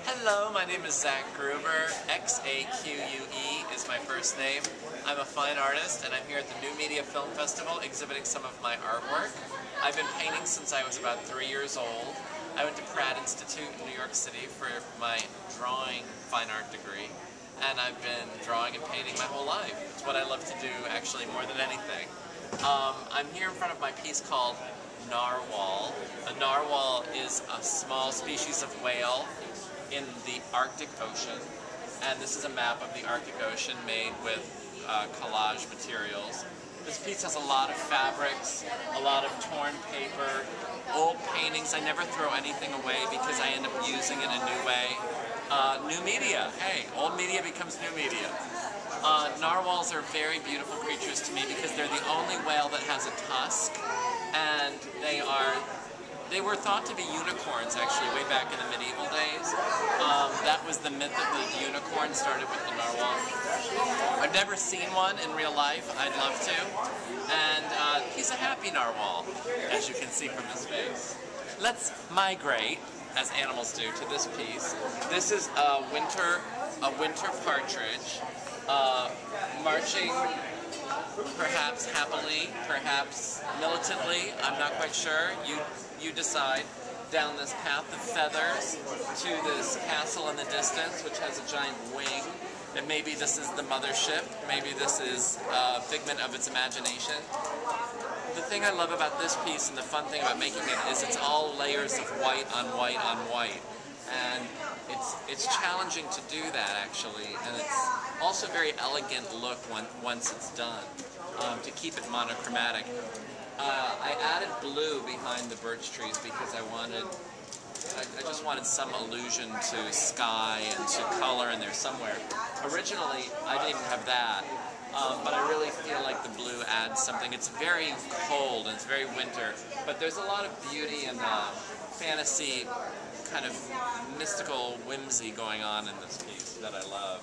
Hello, my name is Xaque Gruber. Xaque is my first name. I'm a fine artist and I'm here at the New Media Film Festival exhibiting some of my artwork. I've been painting since I was about 3 years old. I went to Pratt Institute in New York City for my drawing fine art degree, and I've been drawing and painting my whole life. It's what I love to do, actually, more than anything. I'm here in front of my piece called Narwhal. A narwhal is a small species of whale in the Arctic Ocean, and this is a map of the Arctic Ocean made with collage materials. This piece has a lot of fabrics, a lot of torn paper, old paintings. I never throw anything away because I end up using it in a new way. New media. Hey, old media becomes new media. Narwhals are very beautiful creatures to me because they're the only whale that has a tusk, and they were thought to be unicorns, actually, way back in the medieval days. That was the myth of the unicorn, started with the narwhal. I've never seen one in real life. I'd love to. And he's a happy narwhal, as you can see from his face. Let's migrate, as animals do, to this piece. This is a winter partridge, marching perhaps happily, perhaps militantly, I'm not quite sure. You decide, down this path of feathers to this castle in the distance, which has a giant wing. And maybe this is the mothership, maybe this is a figment of its imagination. The thing I love about this piece, and the fun thing about making it, is it's all layers of white on white on white. And it's challenging to do that, actually, and it's also a very elegant look once it's done, to keep it monochromatic. I added blue behind the birch trees because I just wanted some allusion to sky and to color in there somewhere. Originally, I didn't even have that, but I really feel like the blue adds something. It's very cold and it's very winter, but there's a lot of beauty and fantasy, kind of mystical whimsy going on in this piece that I love.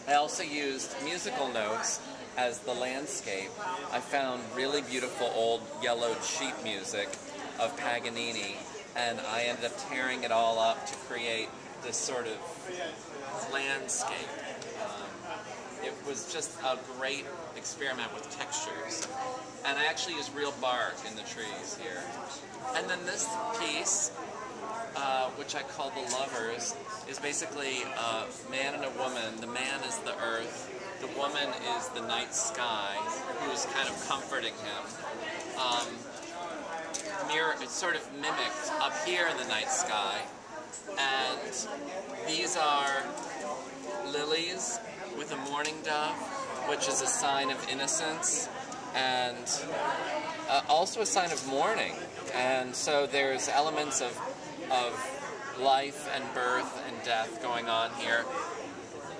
I also used musical notes as the landscape. I found really beautiful old yellowed sheet music of Paganini, and I ended up tearing it all up to create this sort of landscape. It was just a great experiment with textures. And I actually used real bark in the trees here. And then this piece, which I call The Lovers, is basically a man and a woman. The man is the earth, the woman is the night sky, who's kind of comforting him. It's sort of mimicked up here in the night sky, and these are lilies with a mourning dove, which is a sign of innocence, and also a sign of mourning. And so there's elements of life and birth and death going on here.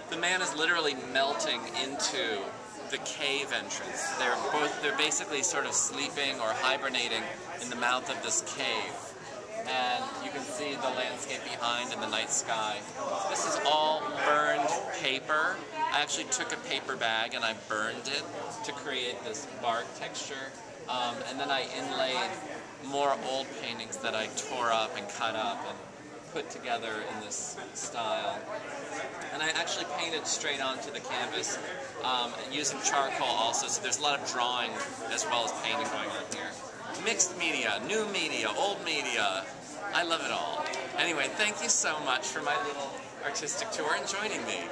The man is literally melting into the cave entrance. They're basically sort of sleeping or hibernating in the mouth of this cave. And you can see the landscape behind in the night sky. This is all burned paper. I actually took a paper bag and I burned it to create this bark texture. And then I inlaid more old paintings that I tore up and cut up and put together in this style. And I actually painted straight onto the canvas, using charcoal also, so there's a lot of drawing as well as painting going on here. Mixed media, new media, old media, I love it all. Anyway, thank you so much for my little artistic tour and joining me.